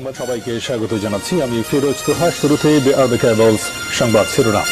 সংবাদ সবাইকে স্বাগত জানাচ্ছি। আমি ফিরোজ তোহা। শুরুতেই সংবাদ শিরোনাম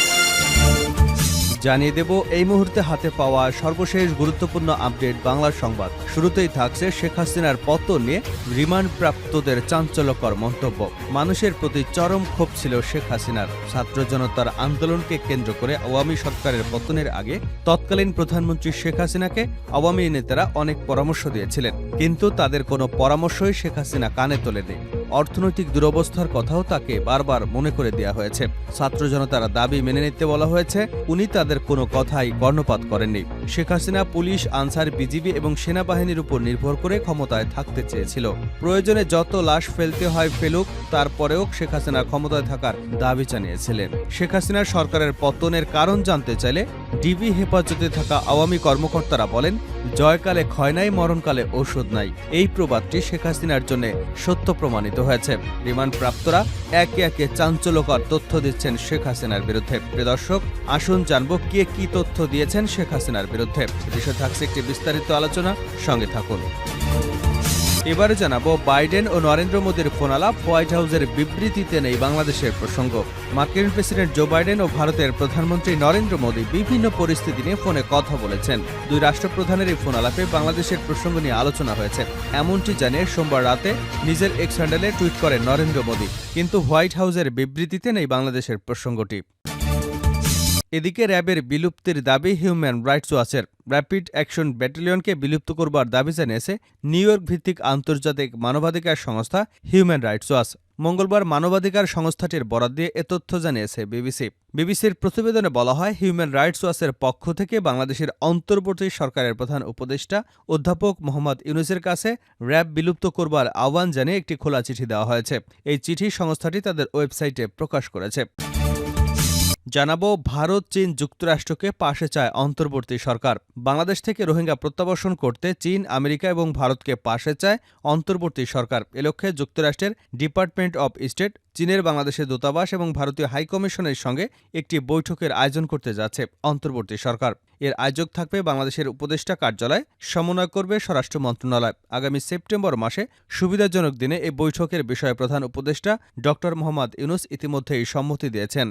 জানিয়ে দেব এই মুহূর্তে হাতে পাওয়া সর্বশেষ গুরুত্বপূর্ণ আপডেট বাংলা সংবাদ। শুরুতেই থাকছে শেখ হাসিনার পতন নিয়ে রিমান্ডপ্রাপ্তদের চাঞ্চল্যকর মন্তব্য। মানুষের প্রতি চরম ক্ষোভ ছিল শেখ হাসিনার। ছাত্র জনতার আন্দোলনকে কেন্দ্র করে আওয়ামী সরকারের পতনের আগে তৎকালীন প্রধানমন্ত্রী শেখ হাসিনাকে আওয়ামী নেতারা অনেক পরামর্শ দিয়েছিলেন, কিন্তু তাদের কোনো পরামর্শই শেখ হাসিনা কানে তোলেনি। অর্থনৈতিক দুরবস্থার কথাও তাকে বারবার মনে করে দেওয়া হয়েছে। ছাত্র জনতার দাবি মেনে নিতে বলা হয়েছে, উনি তাদের কোনো কথাই কর্ণপাত করেননি। Sheikh Hasina police, answer, BGB এবং সেনাবাহিনীর উপর নির্ভর করে ক্ষমতায় থাকতে চেয়েছিল। প্রয়োজনে যত লাশ ফেলতে হয় ফেলুক, তারপরেও শেখ হাসিনা ক্ষমতায় থাকার দাবি জানিয়েছিলেন। শেখ হাসিনার সরকারের পতনের কারণ জানতে চাইলে ডিবি হেফাজতে থাকা আওয়ামী কর্মকর্তারা বলেন, জয়কালে ক্ষয় নাই, মরণকালে ঔষধ নাই। এই প্রবাদটি শেখ হাসিনার জন্য সত্য প্রমাণিত হয়েছে। রিমান্ড প্রাপ্তরা একে একে চাঞ্চল্যকর তথ্য দিচ্ছেন শেখ হাসিনার বিরুদ্ধে। প্রিয় দর্শক, আসুন জানবো কে কি তথ্য দিয়েছেন শেখ হাসিনার বিরুদ্ধে। বিষয়ে থাকছে একটি বিস্তারিত আলোচনা, সঙ্গে থাকুন। এবারে জানাবো বাইডেন ও নরেন্দ্র মোদীর ফোনালাপ, হোয়াইট হাউসের বিবৃতিতে নেই বাংলাদেশের প্রসঙ্গ। মার্কিন প্রেসিডেন্ট জো বাইডেন ও ভারতের প্রধানমন্ত্রী নরেন্দ্র মোদী বিভিন্ন পরিস্থিতি নিয়ে ফোনে কথা বলেছেন। দুই রাষ্ট্রপ্রধানের এই ফোনালাপে বাংলাদেশের প্রসঙ্গ নিয়ে আলোচনা হয়েছে, এমনটি জানিয়ে সোমবার রাতে নিজের এক্স হ্যান্ডেলে টুইট করেন নরেন্দ্র মোদী। কিন্তু হোয়াইট হাউসের বিবৃতিতে নেই বাংলাদেশের প্রসঙ্গটি। এদিকে র্যাবের বিলুপ্তির দাবি হিউম্যান রাইটস ওয়াচের। র্যাপিড অ্যাকশন ব্যাটালিয়নকে বিলুপ্ত করবার দাবি জানিয়েছে নিউ ইয়র্ক ভিত্তিক আন্তর্জাতিক মানবাধিকার সংস্থা হিউম্যান রাইটস ওয়াচ। মঙ্গলবার মানবাধিকার সংস্থাটির বরাত দিয়ে এ তথ্য জানিয়েছে বিবিসির প্রতিবেদনে বলা হয়, হিউম্যান রাইটস ওয়াচের পক্ষ থেকে বাংলাদেশের অন্তর্বর্তী সরকারের প্রধান উপদেষ্টা অধ্যাপক মোহাম্মদ ইউনূসের কাছে র্যাব বিলুপ্ত করবার আহ্বান জানিয়ে একটি খোলা চিঠি দেওয়া হয়েছে। এই চিঠি সংস্থাটি তাদের ওয়েবসাইটে প্রকাশ করেছে। জানাবো ভারত, চীন, যুক্তরাষ্ট্রকে পাশে চায় অন্তর্বর্তী সরকার। বাংলাদেশ থেকে রোহিঙ্গা প্রত্যাবাসন করতে চীন, আমেরিকা এবং ভারতকে পাশে চায় অন্তর্বর্তী সরকার। এ লক্ষ্যে যুক্তরাষ্ট্রের ডিপার্টমেন্ট অব স্টেট চীনের বাংলাদেশের দূতাবাস এবং ভারতীয় হাইকমিশনের সঙ্গে একটি বৈঠকের আয়োজন করতে যাচ্ছে অন্তর্বর্তী সরকার। এর আয়োজক থাকবে বাংলাদেশের উপদেষ্টা কার্যালয়, সমন্বয় করবে স্বরাষ্ট্র মন্ত্রণালয়। আগামী সেপ্টেম্বর মাসে সুবিধাজনক দিনে এই বৈঠকের বিষয়ে প্রধান উপদেষ্টা ড মোহাম্মদ ইউনূস ইতিমধ্যেই সম্মতি দিয়েছেন।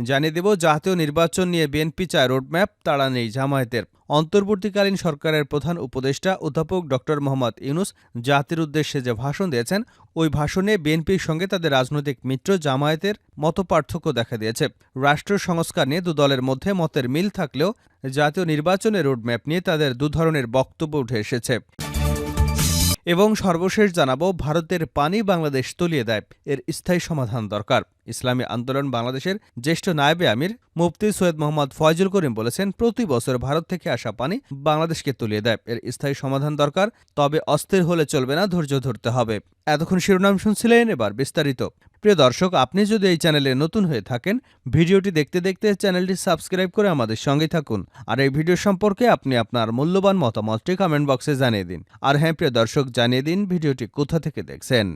জানিয়ে দেব, জাতীয় নির্বাচন নিয়ে বিএনপি চায় রোডম্যাপ, তাড়া নেই জামায়াতের। অন্তর্বর্তীকালীন সরকারের প্রধান উপদেষ্টা অধ্যাপক ড মোহাম্মদ ইউনূস জাতির উদ্দেশ্যে যে ভাষণ দিয়েছেন, ওই ভাষণে বিএনপির সঙ্গে তাদের রাজনৈতিক মিত্র জামায়াতের মতপার্থক্য দেখা দিয়েছে। রাষ্ট্র সংস্কার নিয়ে দু দলের মধ্যে মতের মিল থাকলেও জাতীয় নির্বাচনের রোডম্যাপ নিয়ে তাদের দুধরনের বক্তব্য উঠে এসেছে। এবং সর্বশেষ জানাবো, ভারতের পানি বাংলাদেশ তলিয়ে দেয়, এর স্থায়ী সমাধান দরকার। ইসলামী আন্দোলন বাংলাদেশের জ্যেষ্ঠ নায়েবে আমির মুফতি সৈয়দ মোহাম্মদ ফয়জুল করিম বলেছেন, প্রতি বছর ভারত থেকে আসা পানি বাংলাদেশকে তলিয়ে দেয়, এর স্থায়ী সমাধান দরকার। তবে অস্থির হলে চলবে না, ধৈর্য ধরতে হবে। এতক্ষণ শিরোনাম শুনছিলেন, এবার বিস্তারিত। প্রিয় দর্শক, আপনি যদি এই চ্যানেলে নতুন হয়ে থাকেন, ভিডিওটি দেখতে দেখতে চ্যানেলটি সাবস্ক্রাইব করে আমাদের সঙ্গে থাকুন। আর এই ভিডিও সম্পর্কে আপনি আপনার মূল্যবান মতামতটি কমেন্ট বক্সে জানিয়ে দিন। আর হ্যাঁ প্রিয় দর্শক, জানিয়ে দিন ভিডিওটি কোথা থেকে দেখছেন।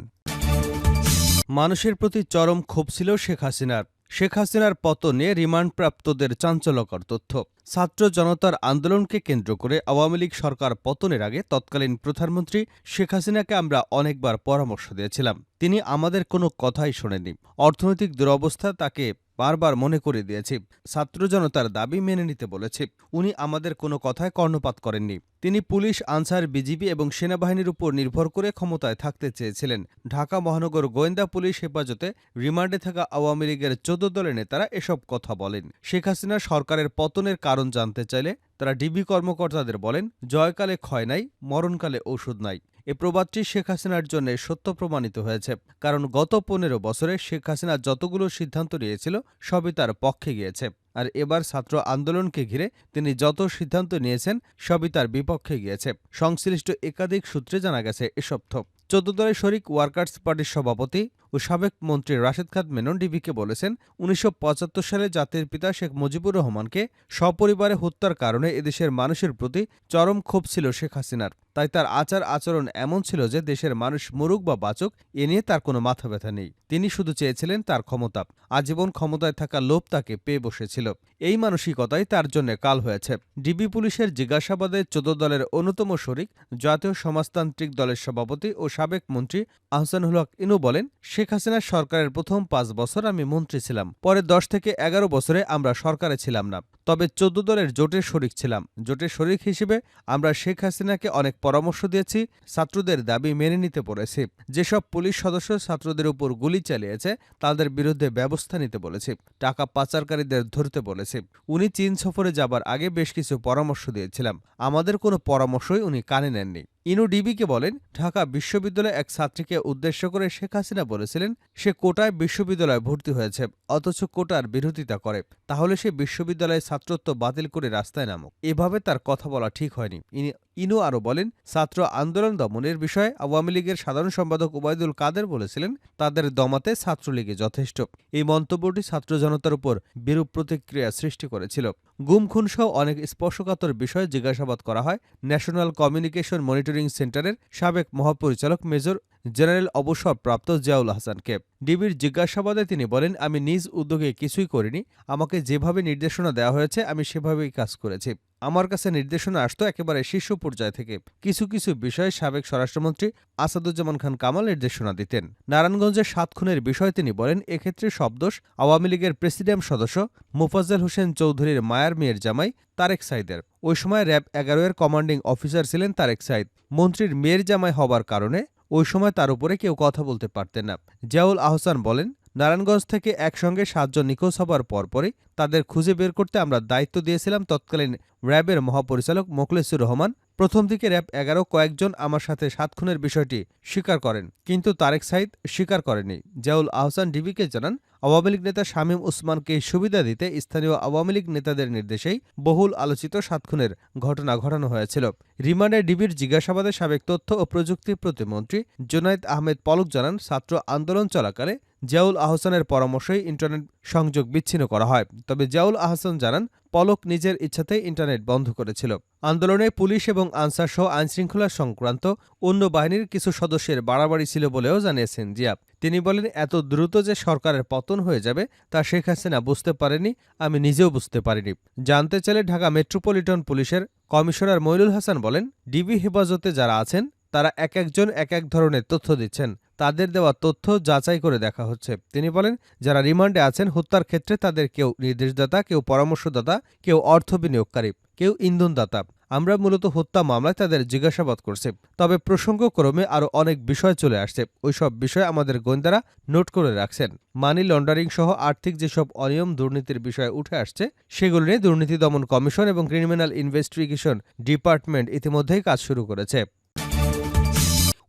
মানুষের প্রতি চরম ক্ষোভ ছিল শেখ হাসিনার। শেখ হাসিনার পতনে রিমান্ডপ্রাপ্তদের চাঞ্চল্যকর তথ্য। ছাত্র জনতার আন্দোলনকে কেন্দ্র করে আওয়ামী লীগ সরকার পতনের আগে তৎকালীন প্রধানমন্ত্রী শেখ হাসিনাকে আমরা অনেকবার পরামর্শ দিয়েছিলাম। তিনি আমাদের কোনো কথাই শোনেননি। অর্থনৈতিক দুরবস্থা তাকে বারবার মনে করে দিয়েছি। ছাত্র জনতার দাবি মেনে নিতে বলেছি, উনি আমাদের কোনো কথায় কর্ণপাত করেননি। তিনি পুলিশ, আনসার, বিজিবি এবং সেনাবাহিনীর উপর নির্ভর করে ক্ষমতায় থাকতে চেয়েছিলেন। ঢাকা মহানগর গোয়েন্দা পুলিশ হেফাজতে রিমান্ডে থাকা আওয়ামী লীগের 14 দলের নেতারা এসব কথা বলেন। শেখ হাসিনা সরকারের পতনের কারণ জানতে চাইলে তারা ডিবি কর্মকর্তাদের বলেন, জয়কালে ক্ষয় নাই, মরণকালে ঔষধ নাই। এ প্রবাদটি শেখ হাসিনার জন্য সত্য প্রমাণিত হয়েছে, কারণ গত 15 বছরে শেখ হাসিনা যতগুলো সিদ্ধান্ত নিয়েছিল সবই তার পক্ষে গিয়েছে। আর এবার ছাত্র আন্দোলনকে ঘিরে তিনি যত সিদ্ধান্ত নিয়েছেন সবই তার বিপক্ষে গিয়েছে। সংশ্লিষ্ট একাধিক সূত্রে জানা গেছে এসব। 14 দলের শরিক ওয়ার্কার্স পার্টির সভাপতি ও সাবেক মন্ত্রী রাশেদ খান মেনন ডিবিকে বলেছেন, ১৯৭৫ সালে জাতির পিতা শেখ মুজিবুর রহমানকে সপরিবারে হত্যার কারণে এদেশের মানুষের প্রতি চরম ক্ষোভ ছিল শেখ হাসিনার। তাই তার আচরণ এমন ছিল যে দেশের মানুষ মরুক বা বাঁচুক এ নিয়ে তার কোনো মাথা ব্যথা নেই। তিনি শুধু চেয়েছিলেন তার ক্ষমতা। আজীবন ক্ষমতায় থাকা লোভ তাকে পেয়ে বসেছিল। এই মানসিকতাই তার জন্য কাল হয়েছে। ডিবি পুলিশের জিজ্ঞাসাবাদে ১৪ দলের অন্যতম শরিক জাতীয় সমাজতান্ত্রিক দলের সভাপতি ও সাবেক মন্ত্রী আহসানুল হক ইনু বলেন, শেখ হাসিনার সরকারের প্রথম ৫ বছর আমি মন্ত্রী ছিলাম। পরে ১০ থেকে ১১ বছরে আমরা সরকারে ছিলাম না, তবে ১৪ দলের জোটের শরিক ছিলাম। জোটের শরিক হিসেবে আমরা শেখ হাসিনাকে অনেক পরামর্শ দিয়েছি, ছাত্রদের দাবি মেনে নিতে পেরেছি। যেসব পুলিশ সদস্য ছাত্রদের উপর গুলি চালিয়েছে তাদের বিরুদ্ধে ব্যবস্থা নিতে বলেছি, টাকা পাচারকারীদের ধরতে বলেছি। উনি চীন সফরে যাবার আগে বেশ কিছু পরামর্শ দিয়েছিলাম, আমাদের কোনো পরামর্শই উনি কানে নেননি। ইনু ডিবিকে বলেন, ঢাকা বিশ্ববিদ্যালয়ে এক ছাত্রীকে উদ্দেশ্য করে শেখ হাসিনা বলেছিলেন সে কোটায় বিশ্ববিদ্যালয়ে ভর্তি হয়েছে, অথচ কোটার বিরোধিতা করে, তাহলে সে বিশ্ববিদ্যালয়ে ছাত্রত্ব বাতিল করে রাস্তায় নামুক। এভাবে তার কথা বলা ঠিক হয়নি। ইনু আরও বলেন, ছাত্র আন্দোলন দমনের বিষয়ে আওয়ামী লীগের সাধারণ সম্পাদক ওবায়দুল কাদের বলেছিলেন তাদের দমাতে ছাত্রলীগই যথেষ্ট। এই মন্তব্যটি ছাত্র জনতার উপর বিরূপ প্রতিক্রিয়া সৃষ্টি করেছিল। গুম খুনসহ অনেক স্পর্শকাতর বিষয়ে জিজ্ঞাসাবাদ করা হয় ন্যাশনাল কমিউনিকেশন মনিটরিং সেন্টারের সাবেক মহাপরিচালক মেজর জেনারেল অবসরপ্রাপ্ত জিয়াউল হাসানকে। ডিবির জিজ্ঞাসাবাদে তিনি বলেন, আমি নিজ উদ্যোগে কিছুই করিনি, আমাকে যেভাবে নির্দেশনা দেওয়া হয়েছে আমি সেভাবেই কাজ করেছি। আমার কাছে নির্দেশনা আসতো একেবারে শীর্ষ পর্যায় থেকে। কিছু কিছু বিষয়ে সাবেক স্বরাষ্ট্রমন্ত্রী আসাদুজ্জামান খান কামাল নির্দেশনা দিতেন। নারায়ণগঞ্জের ৭ খুনের বিষয়ে তিনি বলেন, এক্ষেত্রে সব দোষ আওয়ামী লীগের প্রেসিডিয়াম সদস্য মোফাজ্জল হোসেন চৌধুরীর মায়ার মেয়ের জামাই তারেক সাইদের। ওই সময় র‍্যাব ১১ এর কমান্ডিং অফিসার ছিলেন তারেক সাইদ। মন্ত্রীর মেয়ের জামাই হবার কারণে ওই সময় তার উপরে কেউ কথা বলতে পারতেন না। জিয়াউল আহসান বলেন, নারায়ণগঞ্জ থেকে একসঙ্গে ৭ জন নিখোঁজ হবার পরপরই তাদের খুঁজে বের করতে আমরা দায়িত্ব দিয়েছিলাম তৎকালীন র‍্যাবের মহাপরিচালক মোখলেসুর রহমান। প্রথম দিকে র‍্যাব ১১ কয়েকজন আমার সাথে ৭ খুনের বিষয়টি স্বীকার করেন, কিন্তু তারেক সাইদ স্বীকার করেনি। জিয়াউল আহসান ডিবিকে জানান, আওয়ামী লীগ নেতা শামীম ওসমানকে সুবিধা দিতে স্থানীয় আওয়ামী লীগ নেতাদের নির্দেশেই বহুল আলোচিত ৭ খুনের ঘটনা ঘটানো হয়েছিল। রিমান্ডে ডিবির জিজ্ঞাসাবাদে সাবেক তথ্য ও প্রযুক্তি প্রতিমন্ত্রী জুনাইদ আহমেদ পলক জানান, ছাত্র আন্দোলন চলাকালে জিয়াউল আহসানের পরামর্শেই ইন্টারনেট সংযোগ বিচ্ছিন্ন করা হয়। তবে জিয়াউল আহসান জানান, পলক নিজের ইচ্ছাতেই ইন্টারনেট বন্ধ করেছিল। আন্দোলনে পুলিশ এবং আনসার সহ আইনশৃঙ্খলা সংক্রান্ত অন্য বাহিনীর কিছু সদস্যের বাড়াবাড়ি ছিল বলেও জানিয়েছেন জিয়া। তিনি বলেন, এত দ্রুত যে সরকারের পতন হয়ে যাবে তা শেখ হাসিনা বুঝতে পারেনি, আমি নিজেও বুঝতে পারিনি। জানতে চাইলে ঢাকা মেট্রোপলিটন পুলিশের কমিশনার মইনুল হাসান বলেন, ডিবি হেফাজতে যারা আছেন তারা একজন এক ধরনের তথ্য দিচ্ছেন, তাদের দেওয়া তথ্য যাচাই করে দেখা হচ্ছে। তিনি বলেন, যারা রিমান্ডে আছেন হত্যার ক্ষেত্রে তাদের কেউ নির্দেশদাতা, কেউ পরামর্শদাতা, কেউ অর্থ বিনিয়োগকারী, কেউ ইন্ধনদাতা। আমরা মূলত হত্যা মামলায় তাদের জিজ্ঞাসাবাদ করছি। তবে প্রসঙ্গক্রমে আরও অনেক বিষয় চলে আসছে, ওইসব বিষয় আমাদের গোয়েন্দারা নোট করে রাখছেন। মানি লন্ডারিং সহ আর্থিক যেসব অনিয়ম দুর্নীতির বিষয় উঠে আসছে সেগুলো নিয়ে দুর্নীতি দমন কমিশন এবং ক্রিমিনাল ইনভেস্টিগেশন ডিপার্টমেন্ট ইতিমধ্যেই কাজ শুরু করেছে।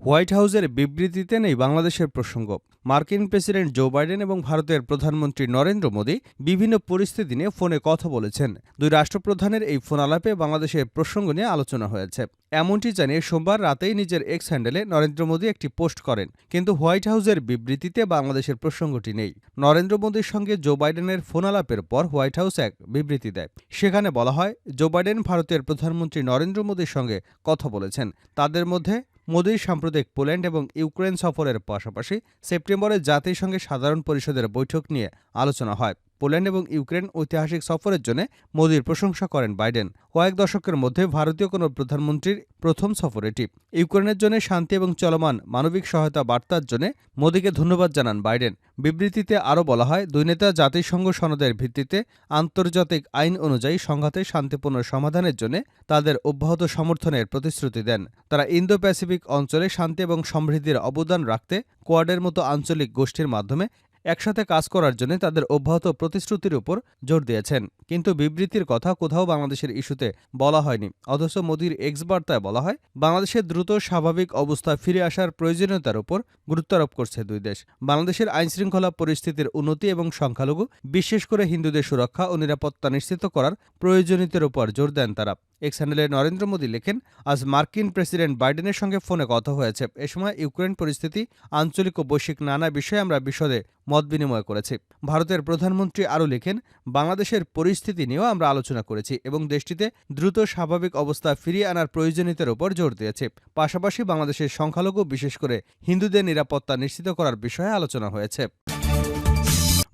হোয়াইট হাউসের বিবৃতিতে নেই বাংলাদেশের প্রসঙ্গ। মার্কিন প্রেসিডেন্ট জো বাইডেন এবং ভারতের প্রধানমন্ত্রী নরেন্দ্র মোদী বিভিন্ন পরিস্থিতি নিয়ে ফোনে কথা বলেছেন। দুই রাষ্ট্রপ্রধানের এই ফোন আলাপে বাংলাদেশের প্রসঙ্গ নিয়ে আলোচনা হয়েছে। এমনটি জানিয়ে সোমবার রাতেই নিজের এক্স হ্যান্ডেলে নরেন্দ্র মোদী একটি পোস্ট করেন, কিন্তু হোয়াইট হাউসের বিবৃতিতে বাংলাদেশের প্রসঙ্গটি নেই। নরেন্দ্র মোদীর সঙ্গে জো বাইডেনের ফোন আলাপের পর হোয়াইট হাউস এক বিবৃতি দেয়। সেখানে বলা হয়, জো বাইডেন ভারতের প্রধানমন্ত্রী নরেন্দ্র মোদীর সঙ্গে কথা বলেছেন। তাদের মধ্যে মোদীর সাম্প্রতিক পোল্যান্ড এবং ইউক্রেন সফরের পাশাপাশি সেপ্টেম্বরে জাতিসংঘের সাধারণ পরিষদের বৈঠক নিয়ে আলোচনা হয়। পোল্যান্ড এবং ইউক্রেন ঐতিহাসিক সফরের জন্য মোদীর প্রশংসা করেন বাইডেন। কয়েক দশকের মধ্যে ভারতীয় কোনো প্রধানমন্ত্রীর প্রথম সফর এটি। ইউক্রেনের জন্য শান্তি এবং চলমান মানবিক সহায়তা বার্তার জন্য মোদীকে ধন্যবাদ জানান বাইডেন। বিবৃতিতে আরও বলা হয়, দুই নেতা জাতিসংঘ সনদের ভিত্তিতে আন্তর্জাতিক আইন অনুযায়ী সংঘাতের শান্তিপূর্ণ সমাধানের জন্য তাদের অব্যাহত সমর্থনের প্রতিশ্রুতি দেন। তারা ইন্দো প্যাসিফিক অঞ্চলে শান্তি এবং সমৃদ্ধির অবদান রাখতে কোয়াডের মতো আঞ্চলিক গোষ্ঠীর মাধ্যমে একসাথে কাজ করার জন্য তাদের অব্যাহত প্রতিশ্রুতির উপর জোর দিয়েছেন। কিন্তু বিবৃতির কথা কোথাও বাংলাদেশের ইস্যুতে বলা হয়নি। অথচ মোদীর এক্স বার্তায় বলা হয়, বাংলাদেশের দ্রুত স্বাভাবিক অবস্থা ফিরে আসার প্রয়োজনীয়তার উপর গুরুত্বারোপ করছে দুই দেশ। বাংলাদেশের আইনশৃঙ্খলা পরিস্থিতির উন্নতি এবং সংখ্যালঘু, বিশেষ করে হিন্দুদের সুরক্ষা ও নিরাপত্তা নিশ্চিত করার প্রয়োজনীয়তার উপর জোর দেন তারা। এক্স হ্যান্ডেলে নরেন্দ্র মোদী লেখেন, আজ মার্কিন প্রেসিডেন্ট বাইডেনের সঙ্গে ফোনে কথা হয়েছে। এ সময় ইউক্রেন পরিস্থিতি, আঞ্চলিক ও বৈশ্বিক নানা বিষয়ে আমরা বিশদে মত বিনিময় করেছি। ভারতের প্রধানমন্ত্রী আরও লেখেন, বাংলাদেশের পরিস্থিতি নিয়েও আমরা আলোচনা করেছি এবং দেশটিতে দ্রুত স্বাভাবিক অবস্থা ফিরিয়ে আনার প্রয়োজনীয়তার উপর জোর দিয়েছে। পাশাপাশি বাংলাদেশের সংখ্যালঘু, বিশেষ করে হিন্দুদের নিরাপত্তা নিশ্চিত করার বিষয়ে আলোচনা হয়েছে।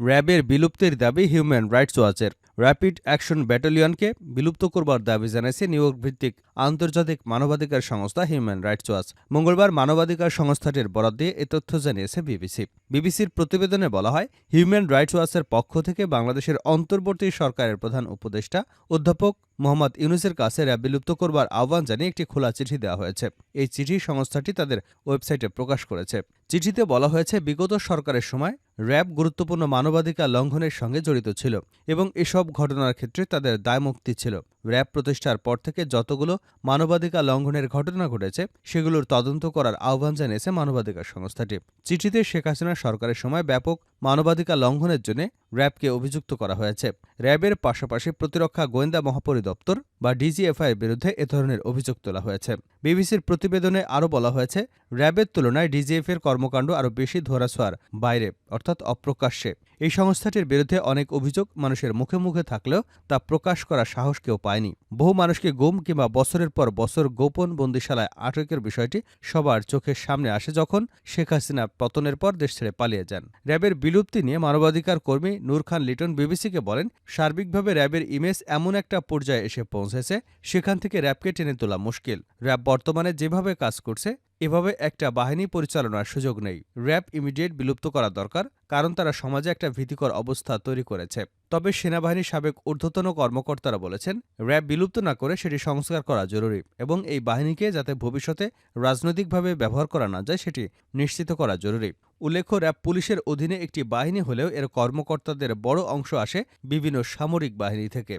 র্যাবের বিলুপ্তির দাবি হিউম্যান রাইটস ওয়াচের। র্যাপিড অ্যাকশন ব্যাটালিয়নকে বিলুপ্ত করবার দাবি জানিয়েছে নিউইয়র্ক ভিত্তিক আন্তর্জাতিক মানবাধিকার সংস্থা হিউম্যান রাইটস ওয়াচ। মঙ্গলবার মানবাধিকার সংস্থাটির বরাত দিয়ে এ তথ্য জানিয়েছে বিবিসি। বিবিসির প্রতিবেদনে বলা হয়, হিউম্যান রাইটস ওয়াচের পক্ষ থেকে বাংলাদেশের অন্তর্বর্তী সরকারের প্রধান উপদেষ্টা অধ্যাপক মোহাম্মদ ইউনূসের কাছে র্যাব বিলুপ্ত করবার আহ্বান জানিয়ে একটি খোলা চিঠি দেওয়া হয়েছে। এই চিঠি সংস্থাটি তাদের ওয়েবসাইটে প্রকাশ করেছে। চিঠিতে বলা হয়েছে, বিগত সরকারের সময় র্যাব গুরুত্বপূর্ণ মানবাধিকার লঙ্ঘনের সঙ্গে জড়িত ছিল এবং এসব ঘটনার ক্ষেত্রে তাদের দায়মুক্তি ছিল। র্যাব প্রতিষ্ঠার পর থেকে যতগুলো মানবাধিকার লঙ্ঘনের ঘটনা ঘটেছে সেগুলোর তদন্ত করার আহ্বান জানিয়েছে মানবাধিকার সংস্থাটি। চিঠিতে শেখ হাসিনা সরকারের সময় ব্যাপক মানবাধিকার লঙ্ঘনের জন্য র্যাবকে অভিযুক্ত করা হয়েছে। র্যাবের পাশাপাশি প্রতিরক্ষা গোয়েন্দা মহাপরিদপ্তর বা ডিজিএফআইয়ের বিরুদ্ধে এ ধরনের অভিযোগ তোলা হয়েছে। বিবিসির প্রতিবেদনে আরও বলা হয়েছে, র্যাবের তুলনায় ডিজিএফের কর্মকাণ্ড আরও বেশি ধরাছোঁয়ার বাইরে, অর্থাৎ অপ্রকাশ্যে। এই সংস্থাটির বিরুদ্ধে অনেক অভিযোগ মানুষের মুখে মুখে থাকলেও তা প্রকাশ করার সাহস কেউ পায়নি। বহু মানুষকে গুম কিংবা বছরের পর বছর গোপন বন্দিশালায় আটকের বিষয়টি সবার চোখের সামনে আসে যখন শেখ হাসিনা পতনের পর দেশ ছেড়ে পালিয়ে যান। র্যাবের বিলুপ্তি নিয়ে মানবাধিকার কর্মী নূর খান লিটন বিবিসিকে বলেন, সার্বিকভাবে র্যাবের ইমেজ এমন একটা পর্যায়ে এসে পৌঁছেছে, সেখান থেকে র্যাবকে টেনে তোলা মুশকিল। র্যাব বর্তমানে যেভাবে কাজ করছে, এভাবে একটা বাহিনী পরিচালনার সুযোগ নেই। র্যাব ইমিডিয়েট বিলুপ্ত করা দরকার, কারণ তারা সমাজে একটা ভীতিকর অবস্থা তৈরি করেছে। তবে সেনাবাহিনীর সাবেক ঊর্ধ্বতন কর্মকর্তারা বলেছেন, র্যাব বিলুপ্ত না করে সেটি সংস্কার করা জরুরি এবং এই বাহিনীকে যাতে ভবিষ্যতে রাজনৈতিকভাবে ব্যবহার করা না যায় সেটি নিশ্চিত করা জরুরি। উল্লেখ্য, র্যাব পুলিশের অধীনে একটি বাহিনী হলেও এর কর্মকর্তাদের বড় অংশ আসে বিভিন্ন সামরিক বাহিনী থেকে।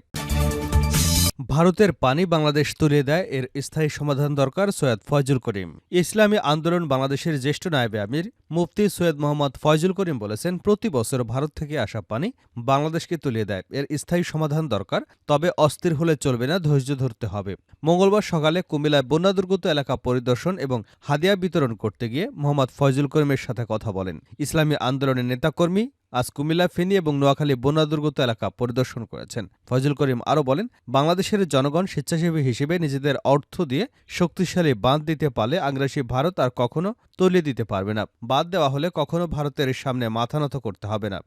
ভারতের পানি বাংলাদেশ তুলিয়ে দেয়, এর স্থায়ী সমাধান দরকার, সৈয়দ ফয়জুল করিম। ইসলামী আন্দোলন বাংলাদেশের জ্যেষ্ঠ নায়েবে আমির মুফতি সৈয়দ মোহাম্মদ ফয়জুল করিম বলেছেন, প্রতি বছর ভারত থেকে আসা পানি বাংলাদেশকে তুলিয়ে দেয়, এর স্থায়ী সমাধান দরকার। তবে অস্থির হলে চলবে না, ধৈর্য ধরতে হবে। মঙ্গলবার সকালে কুমিল্লায় বন্যাদুর্গত এলাকা পরিদর্শন এবং হাদিয়া বিতরণ করতে গিয়ে মোহাম্মদ ফয়জুল করিমের সাথে কথা বলেন। ইসলামী আন্দোলনের নেতাকর্মী আজ কুমিল্লা, ফেনী এবং নোয়াখালী বন্যাদুর্গত এলাকা পরিদর্শন করেছেন। ফয়জুল করিম আরও বলেন, বাংলাদেশের জনগণ স্বেচ্ছাসেবী হিসেবে নিজেদের অর্থ দিয়ে শক্তিশালী বাঁধ দিতে পারলে আগ্রাসী ভারত আর কখনো তলিয়ে দিতে পারবে না। বাঁধ দেওয়া হলে কখনো ভারতের সামনে মাথা নত করতে হবে না।